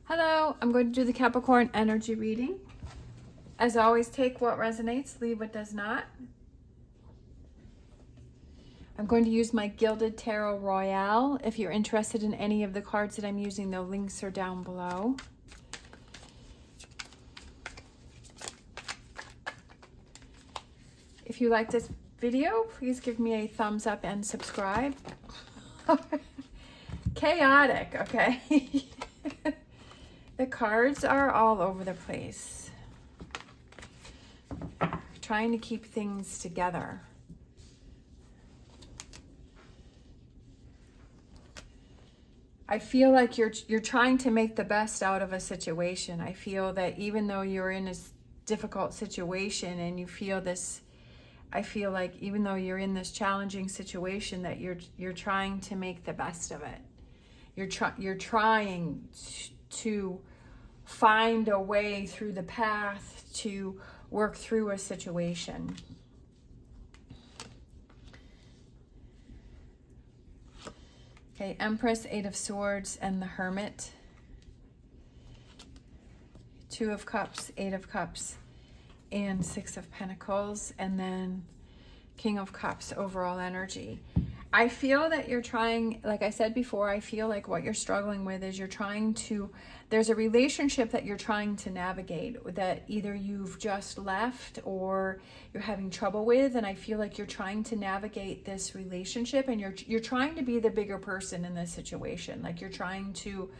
Hello, I'm going to do the Capricorn energy reading. As always, take what resonates, leave what does not. I'm going to use my Gilded Tarot Royale. If you're interested in any of the cards that I'm using, the links are down below. If you like this video, please give me a thumbs up and subscribe. Chaotic, okay? The cards are all over the place. Trying to keep things together. I feel like you're trying to make the best out of a situation. I feel that even though you're in a difficult situation and you feel this, I feel like even though you're in this challenging situation, that you're trying to make the best of it. You're trying to find a way through the path to work through a situation. Okay, Empress, Eight of Swords, and the Hermit. Two of Cups, Eight of Cups, and Six of Pentacles, and then King of Cups, overall energy. I feel that you're trying, like I said before, I feel like what you're struggling with is there's a relationship that you're trying to navigate that either you've just left or you're having trouble with, and I feel like you're trying to navigate this relationship, and you're trying to be the bigger person in this situation. Like you're trying to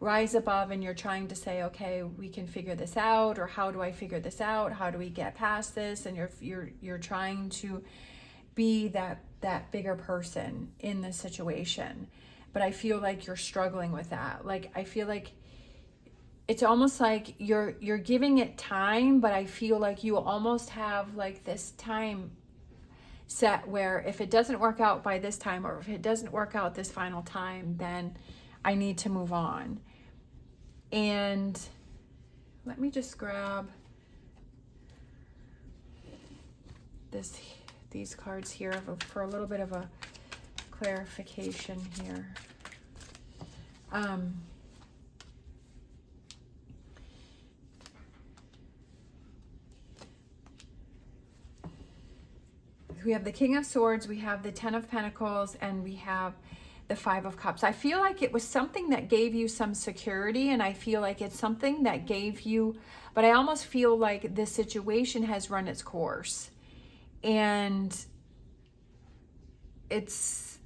rise above, and you're trying to say, okay, we can figure this out, or how do I figure this out? How do we get past this? And you're trying to be that bigger person in this situation. But I feel like you're struggling with that. Like I feel like it's almost like you're giving it time, but I feel like you almost have like this time set where if it doesn't work out by this time, or if it doesn't work out this final time, then I need to move on. And let me just grab these cards here for a little bit of a clarification here. We have the King of Swords, we have the Ten of Pentacles, and we have the Five of Cups. I feel like it was something that gave you some security, and I feel like it's something that gave you, but I almost feel like this situation has run its course. And it's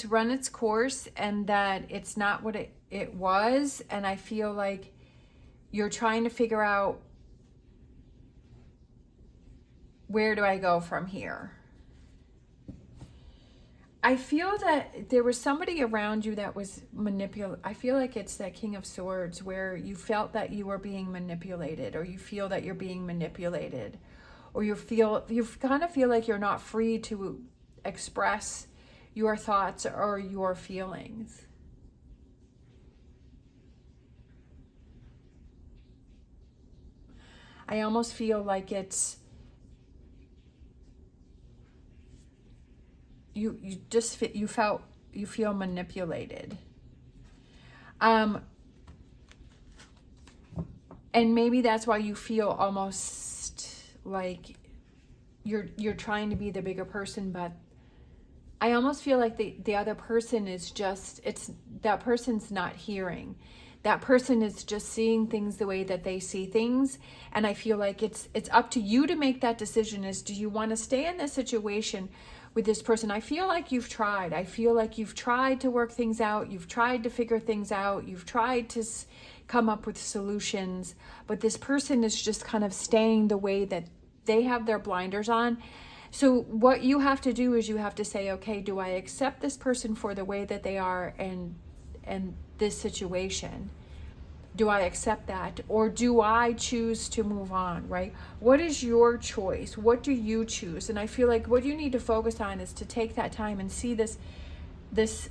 run its course, and that it's not what it was. And I feel like you're trying to figure out, where do I go from here? I feel that there was somebody around you that was I feel like it's that King of Swords, where you felt that you were being manipulated, or you feel that you're being manipulated, or you kind of feel like you're not free to express your thoughts or your feelings. I almost feel like it's you feel manipulated. And maybe that's why you feel almost like you're trying to be the bigger person, but I almost feel like the other person is just, that person's not hearing. That person is just seeing things the way that they see things. And I feel like it's up to you to make that decision, is do you want to stay in this situation with this person? I feel like you've tried. I feel like you've tried to work things out. You've tried to figure things out. You've tried to come up with solutions, but this person is just kind of staying the way that they have their blinders on. So what you have to do is you have to say, okay, do I accept this person for the way that they are and this situation? Do I accept that? Or do I choose to move on, right? What is your choice? What do you choose? And I feel like what you need to focus on is to take that time and see this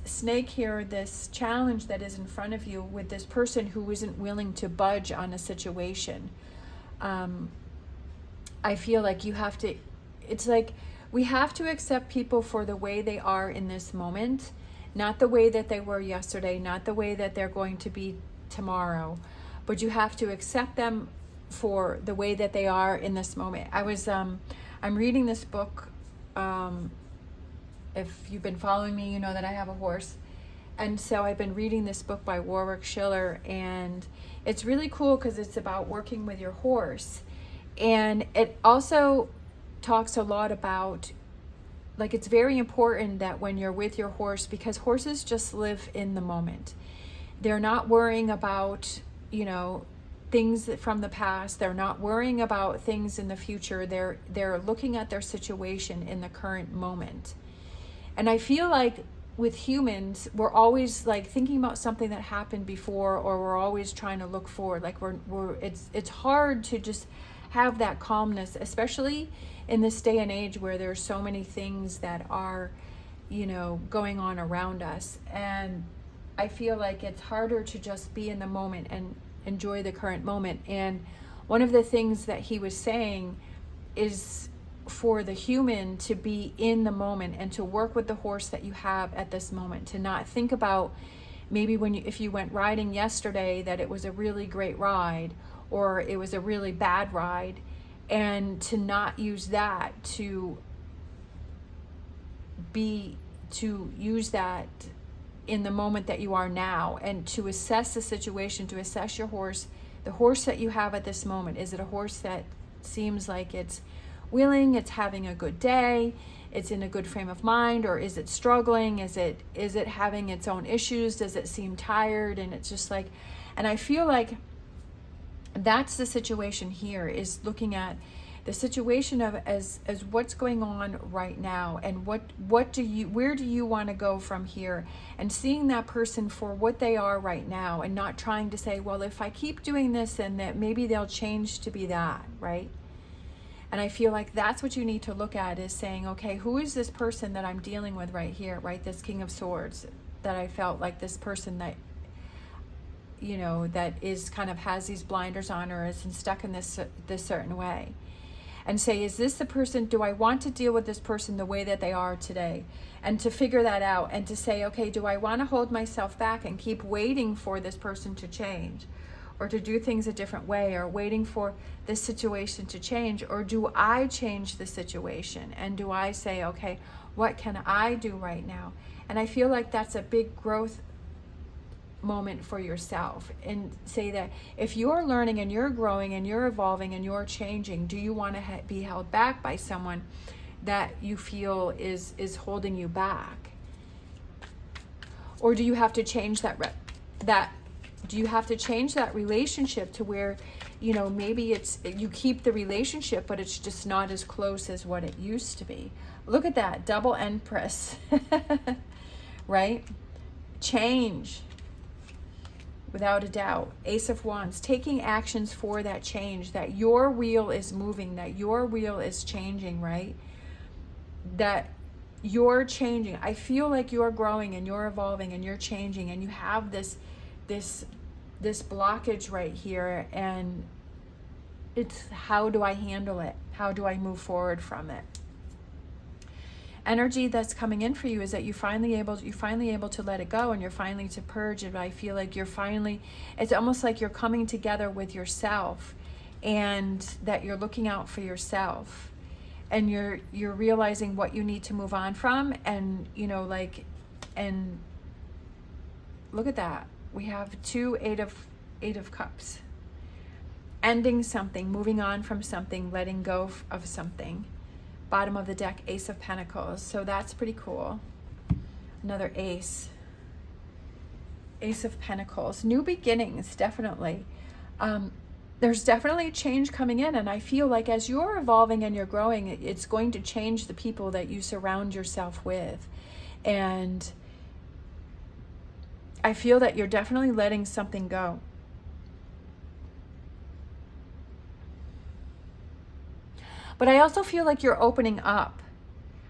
snake here, this challenge that is in front of you with this person who isn't willing to budge on a situation. I feel like you have to, it's like we have to accept people for the way they are in this moment, not the way that they were yesterday, not the way that they're going to be tomorrow, but you have to accept them for the way that they are in this moment. I'm reading this book. If you've been following me, you know that I have a horse. And so I've been reading this book by Warwick Schiller, and it's really cool because it's about working with your horse. And it also talks a lot about, like, it's very important that when you're with your horse, because horses just live in the moment. They're not worrying about, things from the past. They're not worrying about things in the future. They're looking at their situation in the current moment. And I feel like with humans, we're always like thinking about something that happened before, or we're always trying to look forward. Like it's hard to just have that calmness, especially in this day and age where there's so many things that are, going on around us. And I feel like it's harder to just be in the moment and enjoy the current moment. And one of the things that he was saying is for the human to be in the moment and to work with the horse that you have at this moment, to not think about maybe if you went riding yesterday that it was a really great ride or it was a really bad ride, and to not use that to use that in the moment that you are now, and to assess the situation, to assess your horse, the horse that you have at this moment. Is it a horse that seems like it's willing, it's having a good day, it's in a good frame of mind, or is it struggling? Is it having its own issues? Does it seem tired? And it's just like, and I feel like that's the situation here, is looking at the situation of as what's going on right now, and where do you want to go from here, and seeing that person for what they are right now, and not trying to say, well, if I keep doing this, then that maybe they'll change to be that, right? And I feel like that's what you need to look at, is saying, okay, who is this person that I'm dealing with right here, right? This King of Swords, that I felt like this person that, that is kind of has these blinders on, or is stuck in this certain way. And say, is this the person, do I want to deal with this person the way that they are today? And to figure that out, and to say, okay, do I want to hold myself back and keep waiting for this person to change, or to do things a different way, or waiting for this situation to change? Or do I change the situation? And do I say, okay, what can I do right now? And I feel like that's a big growth moment for yourself, and say that if you're learning and you're growing and you're evolving and you're changing, do you want to be held back by someone that you feel is holding you back? Or do you have to change do you have to change that relationship to where, maybe you keep the relationship, but it's just not as close as what it used to be? Look at that, double Empress, right? Change, without a doubt. Ace of Wands, taking actions for that change, that your wheel is moving, that your wheel is changing, right? That you're changing. I feel like you're growing and you're evolving and you're changing, and you have this blockage right here, and it's, how do I handle it? How do I move forward from it? Energy that's coming in for you is that you're finally able to let it go, and you're finally to purge it. I feel like it's almost like you're coming together with yourself, and that you're looking out for yourself, and you're realizing what you need to move on from. And and look at that, we have eight of Cups, ending something, moving on from something, letting go of something. Bottom of the deck, Ace of Pentacles. So that's pretty cool. Another ace. Ace of Pentacles. New beginnings, definitely. There's definitely change coming in, and I feel like as you're evolving and you're growing, it's going to change the people that you surround yourself with. And I feel that you're definitely letting something go. But I also feel like you're opening up.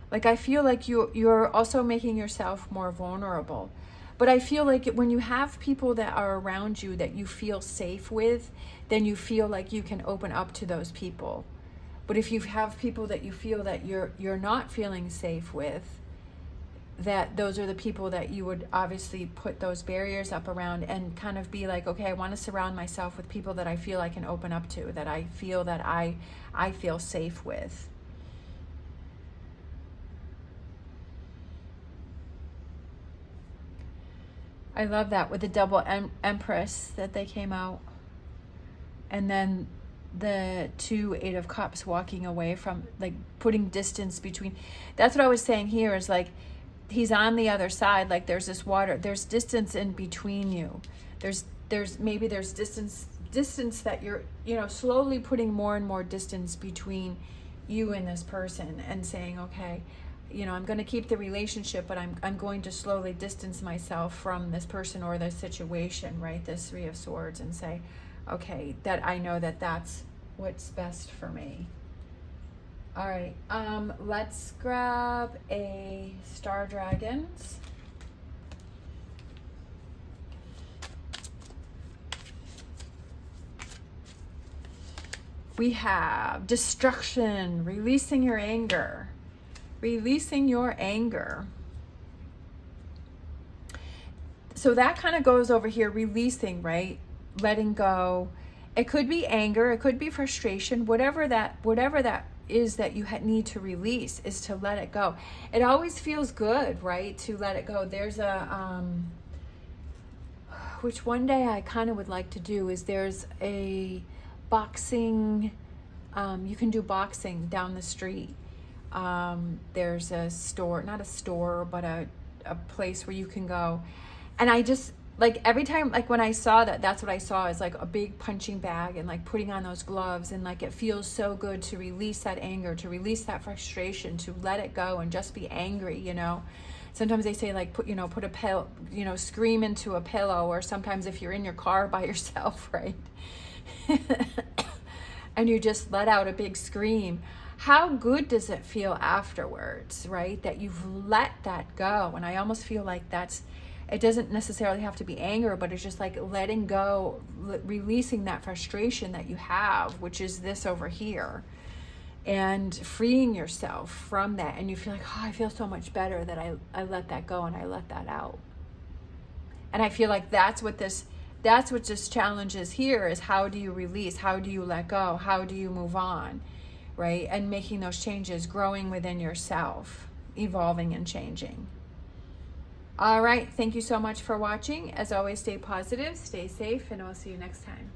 Like, I feel like you're also making yourself more vulnerable. But I feel like when you have people that are around you that you feel safe with, then you feel like you can open up to those people. But if you have people that you feel that you're not feeling safe with, that those are the people that you would obviously put those barriers up around, and kind of be like, okay, I want to surround myself with people that I feel I can open up to, that I feel that I feel safe with. I love that with the double Empress that they came out. And then the 2 8 of Cups walking away from, like, putting distance between. That's what I was saying here, is like, he's on the other side, like there's this water, there's distance in between you. There's distance that you're, you know, slowly putting more and more distance between you and this person, and saying, okay, you know, I'm going to keep the relationship, but I'm going to slowly distance myself from this person or this situation, right? This 3 of Swords, and say, okay, that I know that that's what's best for me. All right, let's grab a Star Dragons. We have destruction, releasing your anger. Releasing your anger. So that kind of goes over here, releasing, right? Letting go. It could be anger, it could be frustration, whatever that is that you need to release, is to let it go. It always feels good, right, to let it go. There's a which one day I kind of would like to do, is there's a boxing, you can do boxing down the street. There's a store, not a store, but a place where you can go. And I just, like, every time, like, when I saw that, that's what I saw, is like a big punching bag, and like putting on those gloves, and like it feels so good to release that anger, to release that frustration, to let it go and just be angry, you know. Sometimes they say, like, put a pillow, you know, scream into a pillow, or sometimes if you're in your car by yourself, right? And you just let out a big scream. How good does it feel afterwards, right? That you've let that go. And I almost feel like it doesn't necessarily have to be anger, but it's just like letting go, releasing that frustration that you have, which is this over here, and freeing yourself from that. And you feel like, oh, I feel so much better that I let that go and I let that out. And I feel like that's what this challenge is here, is how do you release? How do you let go? How do you move on? Right? And making those changes, growing within yourself, evolving and changing. All right. Thank you so much for watching. As always, stay positive, stay safe, and I'll see you next time.